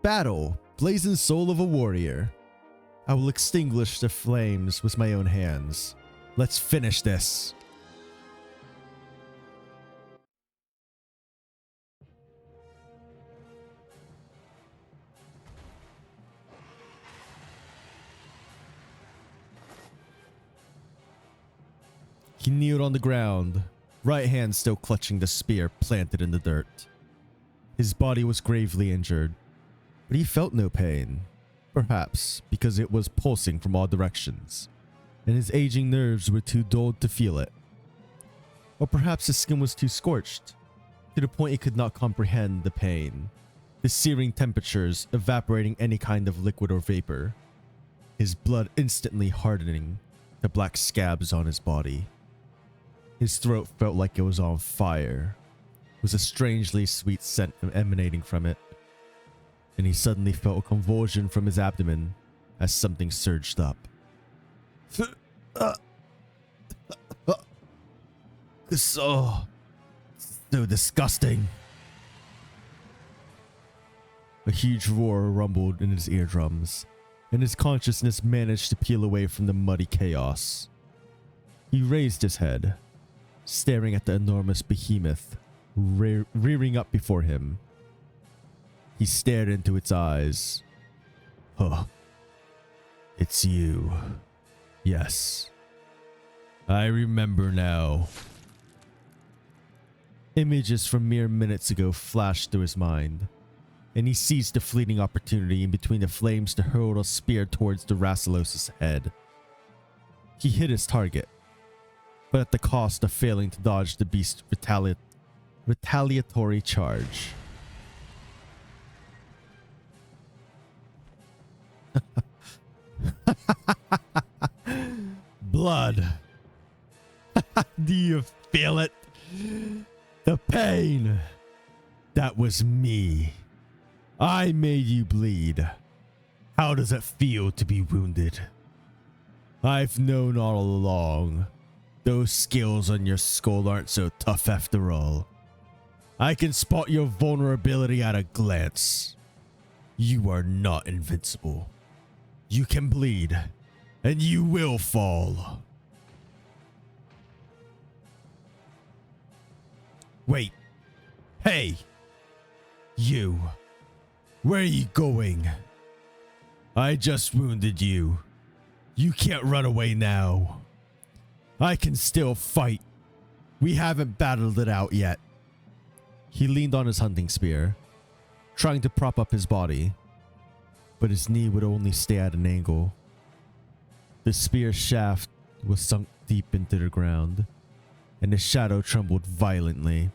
battle, blazing soul of a warrior. I will extinguish the flames with my own hands. Let's finish this. He kneeled on the ground, right hand still clutching the spear planted in the dirt. His body was gravely injured, but he felt no pain, perhaps because it was pulsing from all directions, and his aging nerves were too dulled to feel it. Or perhaps his skin was too scorched, to the point he could not comprehend the pain, the searing temperatures evaporating any kind of liquid or vapor, his blood instantly hardening to black scabs on his body. His throat felt like it was on fire, with a strangely sweet scent emanating from it, and he suddenly felt a convulsion from his abdomen as something surged up. So disgusting. A huge roar rumbled in his eardrums, and his consciousness managed to peel away from the muddy chaos. He raised his head, staring at the enormous behemoth rearing up before him. He stared into its eyes. Huh. It's you. Yes. I remember now. Images from mere minutes ago flashed through his mind, and he seized the fleeting opportunity in between the flames to hurl a spear towards the Rassilos's head. He hit his target, but at the cost of failing to dodge the beast's retaliatory charge. Blood. Do you feel it? The pain. That was me. I made you bleed. How does it feel to be wounded? I've known all along. Those scales on your skull aren't so tough after all. I can spot your vulnerability at a glance. You are not invincible. You can bleed, and you will fall. Wait. Hey. You. Where are you going? I just wounded you. You can't run away now. I can still fight. We haven't battled it out yet. He leaned on his hunting spear, trying to prop up his body, but his knee would only stay at an angle. The spear shaft was sunk deep into the ground, and the shadow trembled violently.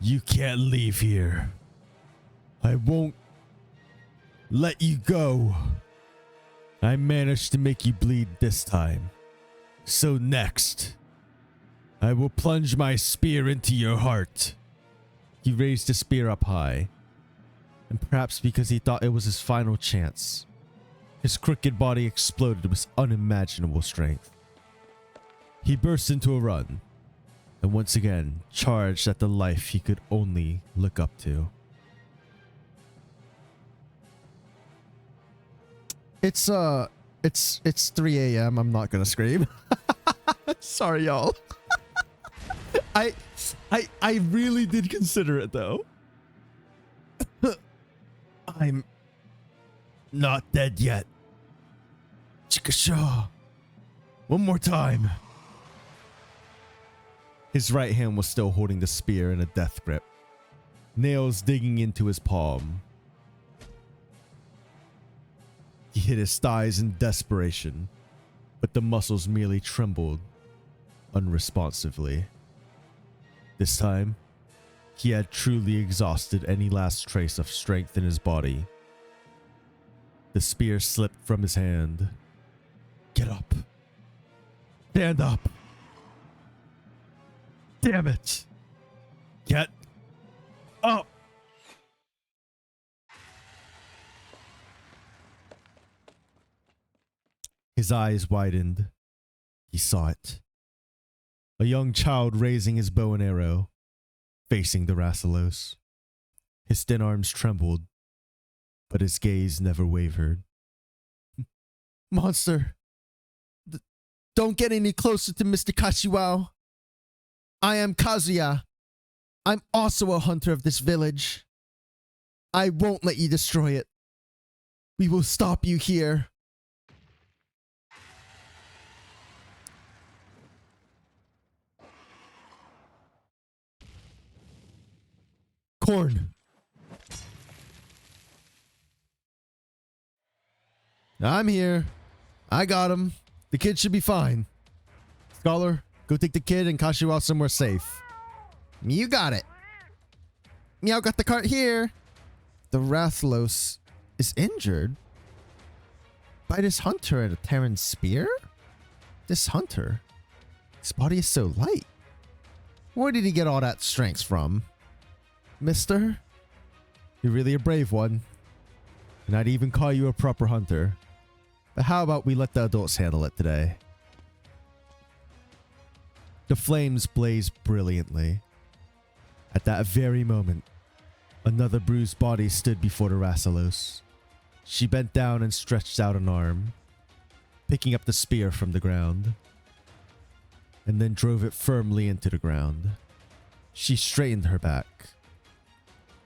You can't leave here. I won't let you go. I managed to make you bleed this time. So next, I will plunge my spear into your heart. He raised the spear up high, and perhaps because he thought it was his final chance, his crooked body exploded with unimaginable strength. He burst into a run, and once again charged at the life he could only look up to. It's 3 a.m. I'm not gonna scream. Sorry, y'all. I really did consider it though. I'm not dead yet. Chikasha. One more time. His right hand was still holding the spear in a death grip, nails digging into his palm. He hit his thighs in desperation, but the muscles merely trembled unresponsively. This time, he had truly exhausted any last trace of strength in his body. The spear slipped from his hand. Get up. Stand up. Damn it. Get up. His eyes widened. He saw it. A young child raising his bow and arrow, facing the Rassilos. His thin arms trembled, but his gaze never wavered. Monster, don't get any closer to Mr. Kashiwao. I am Kazuya. I'm also a hunter of this village. I won't let you destroy it. We will stop you here. Corn. I'm here. I got him. The kid should be fine. Scholar, go take the kid and Kashiwao somewhere safe. You got it. Meow got the cart here. The Rathalos is injured by this hunter at a Terran spear? This hunter? His body is so light. Where did he get all that strength from? Mister? You're really a brave one. And I'd even call you a proper hunter. But how about we let the adults handle it today? The flames blazed brilliantly. At that very moment, another bruised body stood before the Rathalos. She bent down and stretched out an arm, picking up the spear from the ground, and then drove it firmly into the ground. She straightened her back.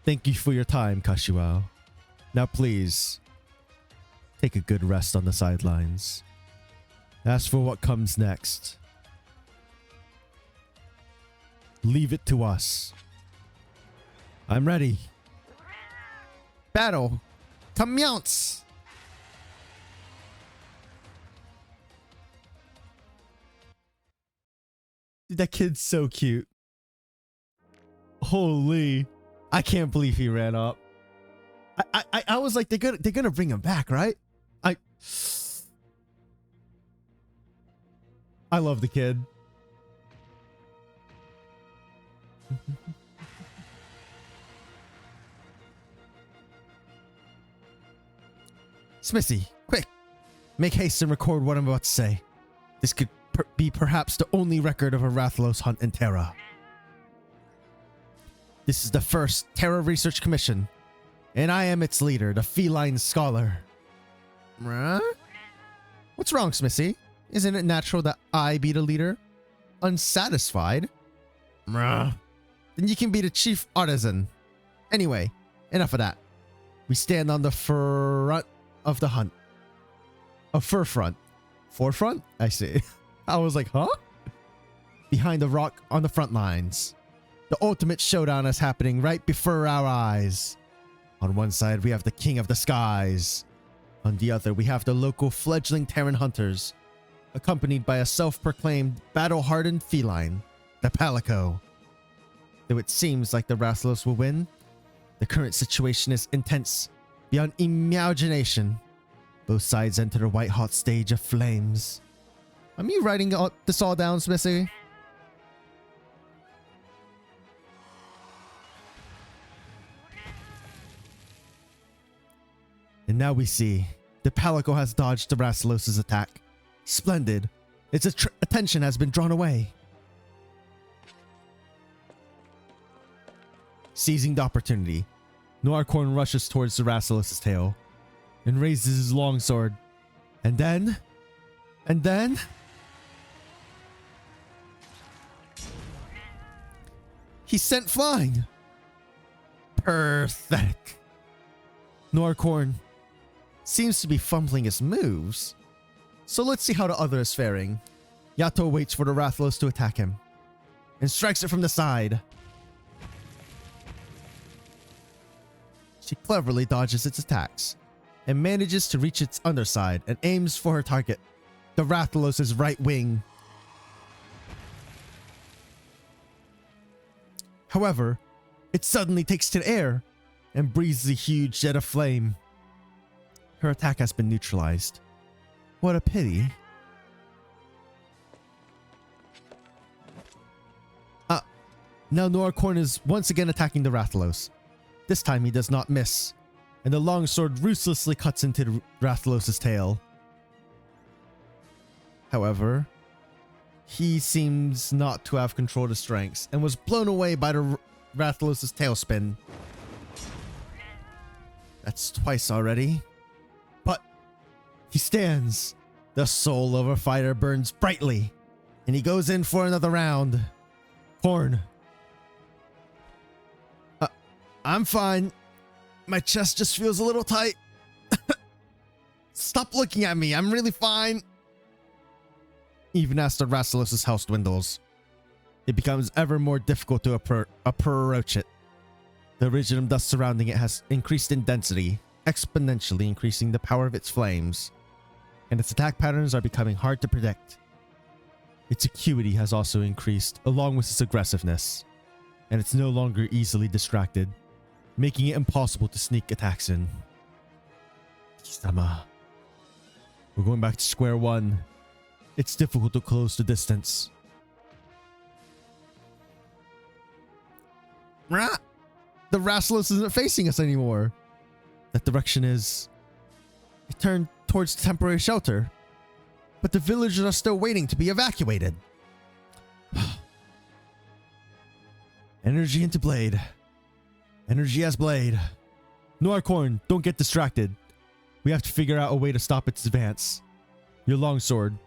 Thank you for your time, Kashiwao. Now please, take a good rest on the sidelines. As for what comes next, leave it to us. I'm ready. Battle. Commence. Dude, that kid's so cute. Holy. I can't believe he ran up. I was like, they're gonna bring him back, right? I love the kid. Smithy, quick! Make haste and record what I'm about to say. This could be perhaps the only record of a Rathalos hunt in Terra. This is the first Terra Research Commission, and I am its leader, the feline scholar. What's wrong, Smithy? Isn't it natural that I be the leader? Unsatisfied? Then you can be the chief artisan. Anyway, enough of that. We stand on the front of the hunt. A fur front. Forefront? I see. I was like, huh? Behind the rock on the front lines. The ultimate showdown is happening right before our eyes. On one side, we have the king of the skies. On the other, we have the local fledgling Terran hunters, accompanied by a self-proclaimed battle-hardened feline, the Palico. Though it seems like the Rathalos will win, the current situation is intense beyond imagination. Both sides enter a white-hot stage of flames. Are you writing this all down, Smithy? And now we see the Palico has dodged the Rathalos' attack. Splendid. Its attention has been drawn away. Seizing the opportunity, Noircorn rushes towards the Rathalos' tail and raises his longsword. And then... he's sent flying. Pathetic. Noircorn seems to be fumbling his moves. So let's see how the other is faring. Yato waits for the Rathalos to attack him and strikes it from the side. She cleverly dodges its attacks and manages to reach its underside and aims for her target, the Rathalos' right wing. However, it suddenly takes to the air and breathes a huge jet of flame. Her attack has been neutralized. What a pity. Now Noircorn is once again attacking the Rathalos. This time he does not miss, and the longsword ruthlessly cuts into the Rathalos' tail. However, he seems not to have controlled his strengths and was blown away by the Rathalos' tailspin. That's twice already. But he stands. The soul of a fighter burns brightly, and he goes in for another round. Korn. I'm fine. My chest just feels a little tight. Stop looking at me. I'm really fine. Even as the Rastalos's health dwindles, it becomes ever more difficult to approach it. The originum dust surrounding it has increased in density, exponentially increasing the power of its flames, and its attack patterns are becoming hard to predict. Its acuity has also increased, along with its aggressiveness, and it's no longer easily distracted, making it impossible to sneak attacks in. Kisama. We're going back to square one. It's difficult to close the distance. The Rastalus isn't facing us anymore. That direction is... It turned towards the temporary shelter. But the villagers are still waiting to be evacuated. Energy into blade. Energy as blade. Norcorn, don't get distracted. We have to figure out a way to stop its advance. Your longsword.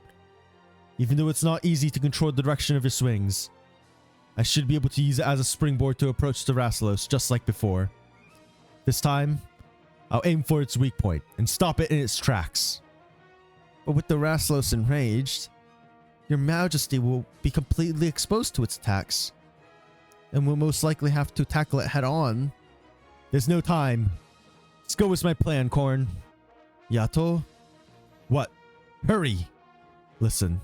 Even though it's not easy to control the direction of your swings, I should be able to use it as a springboard to approach the Rastalus just like before. This time, I'll aim for its weak point and stop it in its tracks. But with the Rastalus enraged, your Majesty will be completely exposed to its attacks, and will most likely have to tackle it head on. There's no time. Let's go with my plan, Korn. Yato? What? Hurry! Listen.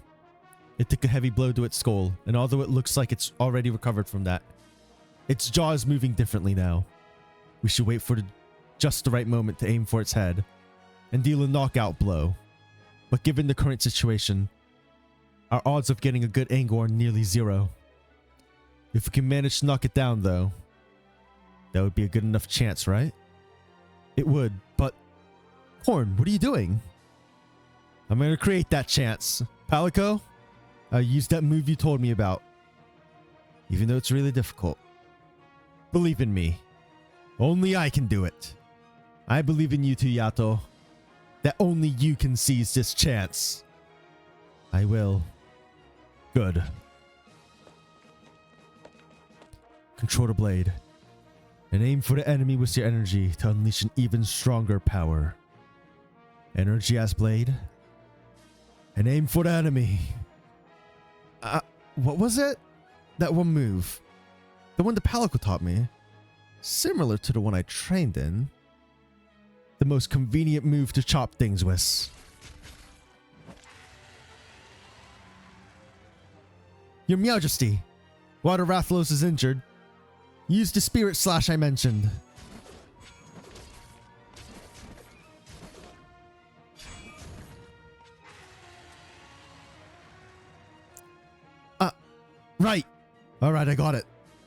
It took a heavy blow to its skull, and although it looks like it's already recovered from that, its jaw is moving differently now. We should wait for just the right moment to aim for its head and deal a knockout blow. But given the current situation, our odds of getting a good angle are nearly zero. If we can manage to knock it down, though, that would be a good enough chance, right? It would, but... Korn, what are you doing? I'm going to create that chance. Palico? Use that move you told me about. Even though it's really difficult. Believe in me. Only I can do it. I believe in you too, Yato. That only you can seize this chance. I will. Good. Control the blade. And aim for the enemy with your energy to unleash an even stronger power. Energy as blade. And aim for the enemy. What was it? That one move. The one the Palico taught me. Similar to the one I trained in. The most convenient move to chop things with. Your Majesty, while the Rathalos is injured, use the Spirit Slash I mentioned. Right. Alright, I got it.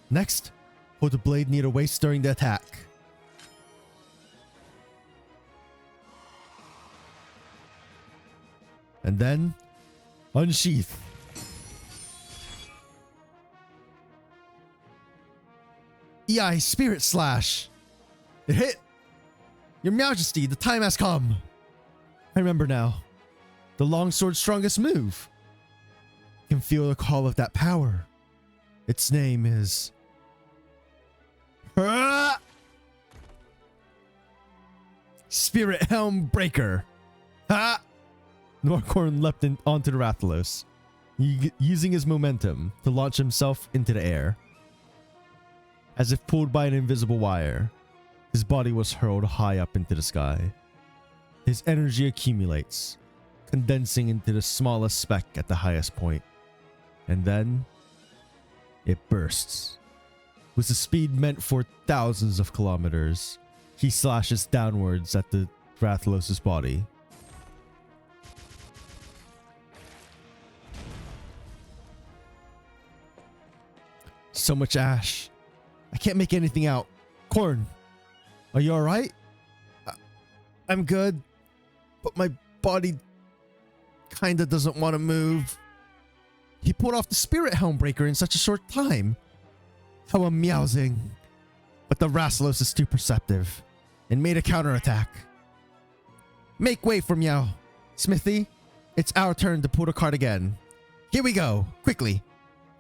Next, hold the blade near the waist during the attack. And then, unsheath. EI Spirit Slash. It hit. Your Majesty, the time has come. I remember now. The longsword's strongest move. I can feel the call of that power. Its name is... Spirit Helm Breaker. Ha! Norcorn leapt onto the Rathalos, using his momentum to launch himself into the air. As if pulled by an invisible wire, his body was hurled high up into the sky. His energy accumulates, condensing into the smallest speck at the highest point. And then, it bursts. With a speed meant for thousands of kilometers, he slashes downwards at the Rathalos' body. So much ash. I can't make anything out. Korn, are you alright? I'm good, but my body kinda doesn't want to move. He pulled off the Spirit Helmbreaker in such a short time. How amusing. But the Rastalus is too perceptive. and made a counterattack. Make way for Meow. Smithy, it's our turn to pull the card again. Here we go. Quickly.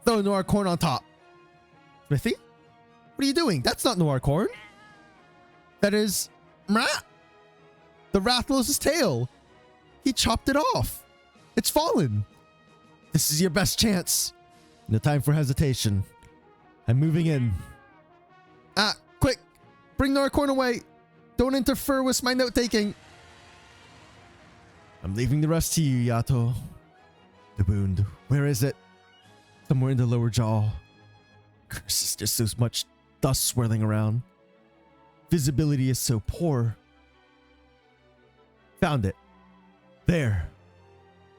Throw Noir Corn on top. Smithy? What are you doing? That's not Noir Corn. That is... the Rathalos' tail. He chopped it off. It's fallen. This is your best chance. No time for hesitation. I'm moving in. Quick. Bring Noir Corn away. Don't interfere with my note-taking. I'm leaving the rest to you, Yato. The wound. Where is it? Somewhere in the lower jaw. Curses, there's so much dust swirling around. Visibility is so poor. Found it. There.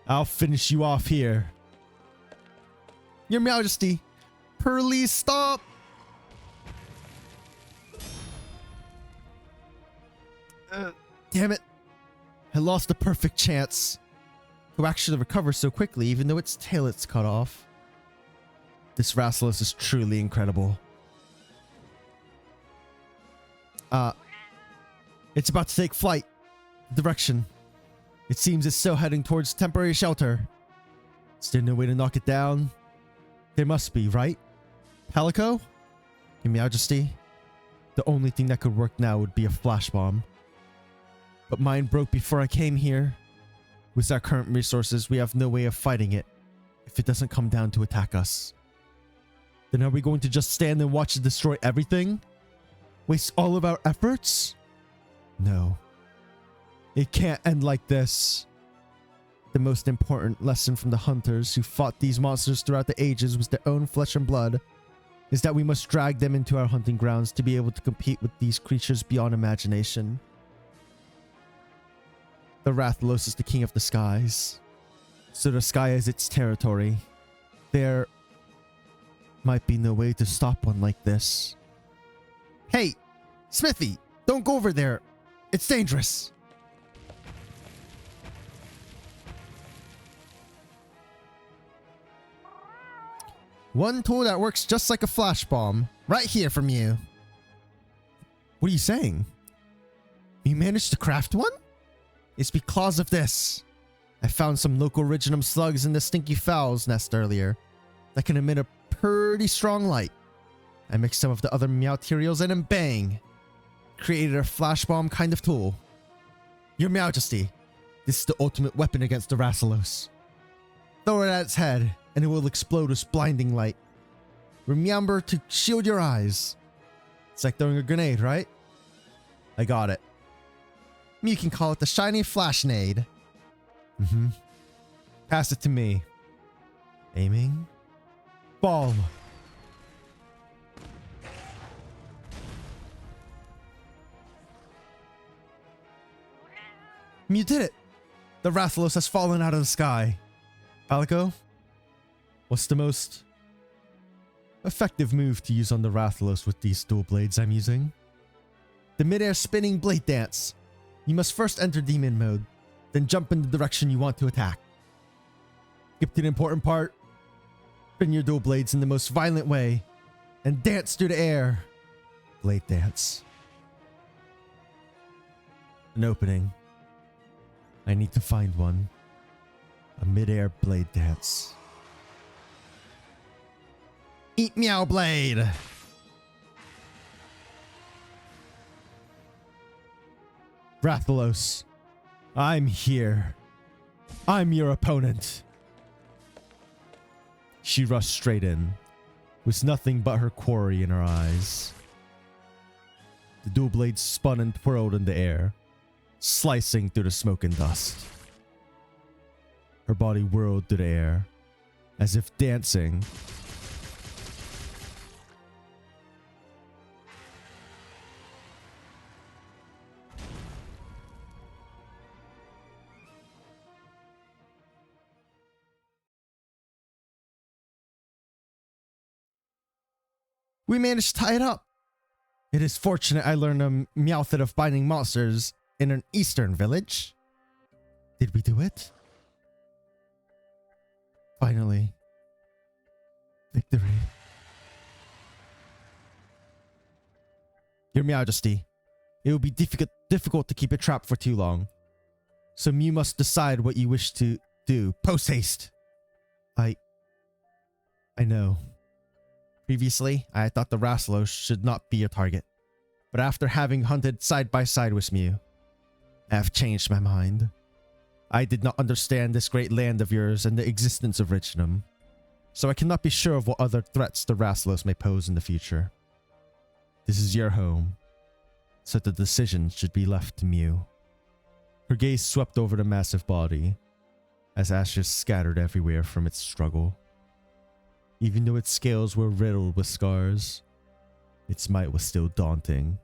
I'll finish you off here. Your Majesty. Please stop. Damn it. I lost a perfect chance to actually recover so quickly, even though its tail is cut off. This Rathalos is truly incredible. It's about to take flight. Direction. It seems it's still heading towards temporary shelter. Is there no way to knock it down? There must be, right? Palico? Your Majesty? The only thing that could work now would be a flash bomb. But mine broke before I came here. With our current resources, we have no way of fighting it if it doesn't come down to attack us. Then are we going to just stand and watch it destroy everything? Waste all of our efforts? No. It can't end like this. The most important lesson from the hunters who fought these monsters throughout the ages was their own flesh and blood, is that we must drag them into our hunting grounds to be able to compete with these creatures beyond imagination. The Rathalos is the king of the skies, so the sky is its territory. There might be no way to stop one like this. Hey, Smithy, don't go over there. It's dangerous. One tool that works just like a flash bomb. Right here from you. What are you saying? You managed to craft one? It's because of this. I found some local originum slugs in the stinky fowl's nest earlier that can emit a pretty strong light. I mixed some of the other materials in and bang! Created a flash bomb kind of tool. Your Majesty, this is the ultimate weapon against the Rathalos. Throw it at its head and it will explode with blinding light. Remember to shield your eyes. It's like throwing a grenade, right? I got it. You can call it the shiny flashnade. Pass it to me. Aiming. Ball. You did it! The Rathalos has fallen out of the sky. Palico, what's the most effective move to use on the Rathalos with these dual blades I'm using? The midair spinning blade dance. You must first enter demon mode, then jump in the direction you want to attack. Skip to the important part. Spin your dual blades in the most violent way and dance through the air. Blade dance. An opening. I need to find one. A midair blade dance. Eat Meow Blade! Rathalos, I'm here. I'm your opponent. She rushed straight in, with nothing but her quarry in her eyes. The dual blades spun and twirled in the air, slicing through the smoke and dust. Her body whirled through the air, as if dancing. We managed to tie it up. It is fortunate I learned a method of binding monsters in an eastern village. Did we do it? Finally. Victory. Your Majesty, It will be difficult to keep it trapped for too long. So you must decide what you wish to do. Post haste! I know. Previously, I thought the Raslos should not be a target. But after having hunted side by side with Mew, I have changed my mind. I did not understand this great land of yours and the existence of Richnum, so I cannot be sure of what other threats the Raslos may pose in the future. This is your home, so the decision should be left to Mew. Her gaze swept over the massive body, as ashes scattered everywhere from its struggle. Even though its scales were riddled with scars, its might was still daunting.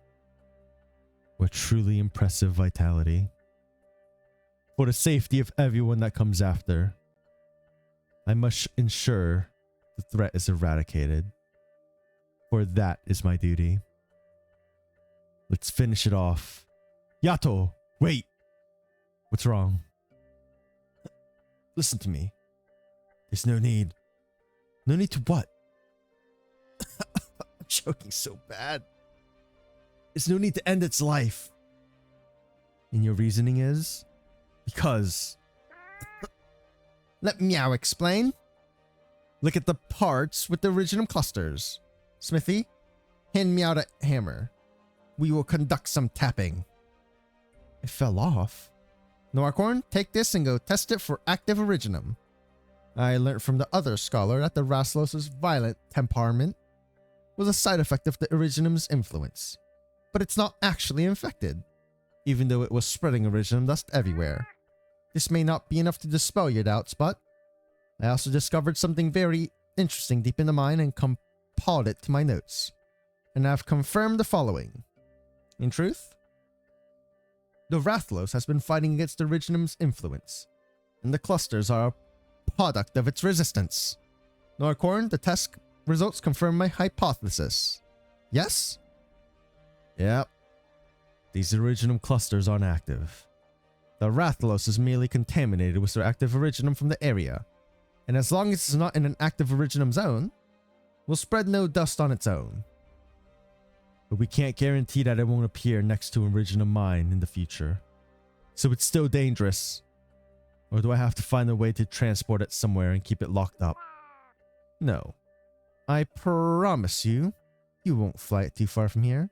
With truly impressive vitality. For the safety of everyone that comes after, I must ensure the threat is eradicated. For that is my duty. Let's finish it off. Yato, wait! What's wrong? Listen to me. There's no need. No need to what? I'm choking so bad. There's no need to end its life. And your reasoning is? Because... Let Meow explain. Look at the parts with the original clusters. Smithy, hand Meow the hammer. We will conduct some tapping. It fell off. Norcorn, take this and go test it for active originum. I learned from the other scholar that the Raslos' violent temperament was a side effect of the originum's influence. But it's not actually infected, even though it was spreading originum dust everywhere. This may not be enough to dispel your doubts, but I also discovered something very interesting deep in the mine and compiled it to my notes. And I've confirmed the following. In truth, the Rathlos has been fighting against the originum's influence, and the clusters are a product of its resistance. Norcorn, the test results confirm my hypothesis. Yes? Yep. These originum clusters aren't active. The Rathlos is merely contaminated with their active originum from the area, and as long as it's not in an active originum zone, will spread no dust on its own. But we can't guarantee that it won't appear next to an originum mine in the future. So it's still dangerous. Or do I have to find a way to transport it somewhere and keep it locked up? No. I promise you, you won't fly it too far from here.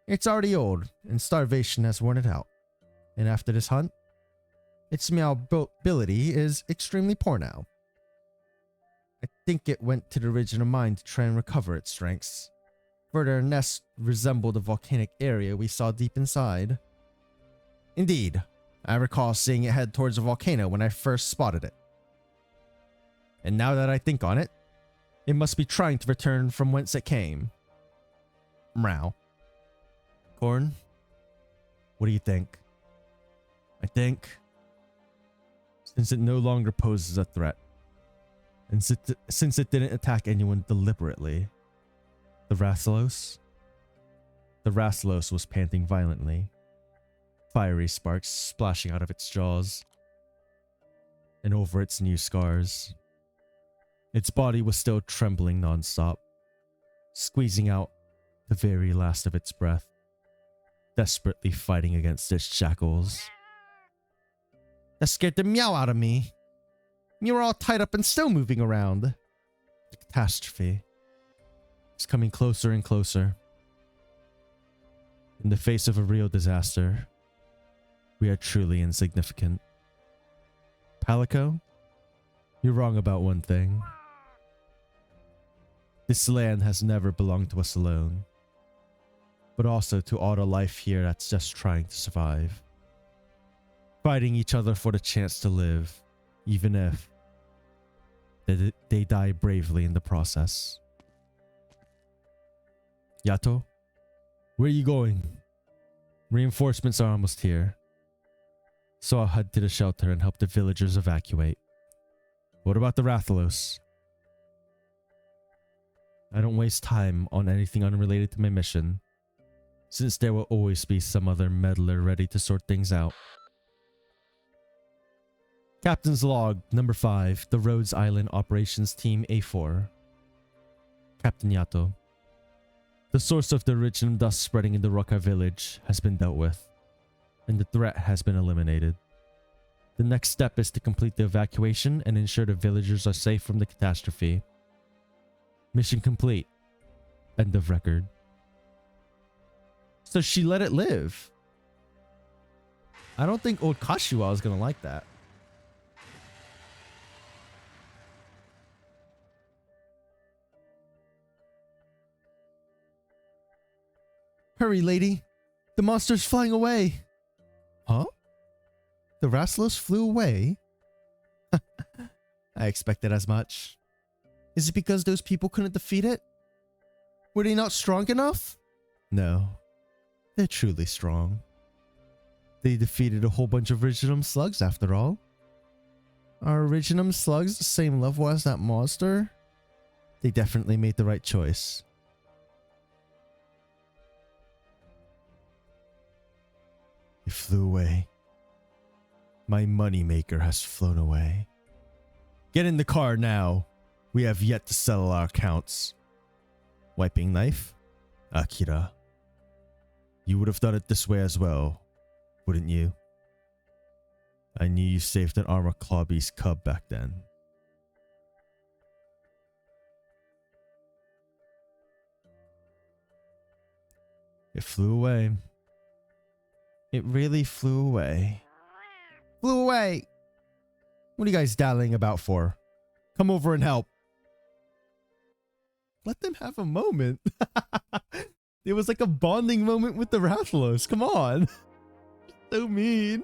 It's already old, and starvation has worn it out. And after this hunt, its meowability is extremely poor now. I think it went to the original mine to try and recover its strengths. For their nest resembled a volcanic area we saw deep inside. Indeed, I recall seeing it head towards a volcano when I first spotted it. And now that I think on it, it must be trying to return from whence it came. Meow. Corn, what do you think? I think, since it no longer poses a threat, and since it didn't attack anyone deliberately, the Raslos was panting violently, fiery sparks splashing out of its jaws and over its new scars. Its body was still trembling non-stop, squeezing out the very last of its breath, desperately fighting against its shackles. That scared the meow out of me. You were all tied up and still moving around. The catastrophe is coming closer and closer. In the face of a real disaster, we are truly insignificant. Palico, you're wrong about one thing. This land has never belonged to us alone, but also to all the life here that's just trying to survive. Fighting each other for the chance to live, even if they die bravely in the process. Yato, where are you going? Reinforcements are almost here, so I'll head to the shelter and help the villagers evacuate. What about the Rathalos? I don't waste time on anything unrelated to my mission, since there will always be some other meddler ready to sort things out. Captain's Log, number 5, the Rhodes Island Operations Team A4. Captain Yato. The source of the original dust spreading in the Rockar village has been dealt with, and the threat has been eliminated. The next step is to complete the evacuation and ensure the villagers are safe from the catastrophe. Mission complete. End of record. So she let it live. I don't think old Kashiwa is gonna like that. Hurry, lady. The monster's flying away. Huh? The Raslos flew away? I expected as much. Is it because those people couldn't defeat it? Were they not strong enough? No. They're truly strong. They defeated a whole bunch of Originum slugs after all. Are Originum slugs the same level as that monster? They definitely made the right choice. It flew away. My moneymaker has flown away. Get in the car now. We have yet to settle our accounts. Wiping knife? Akira. You would have done it this way as well, wouldn't you? I knew you saved an armor claw beast cub back then. It flew away. It really flew away. Flew away! What are you guys dallying about for? Come over and help. Let them have a moment. It was like a bonding moment with the Rathalos. Come on. So mean.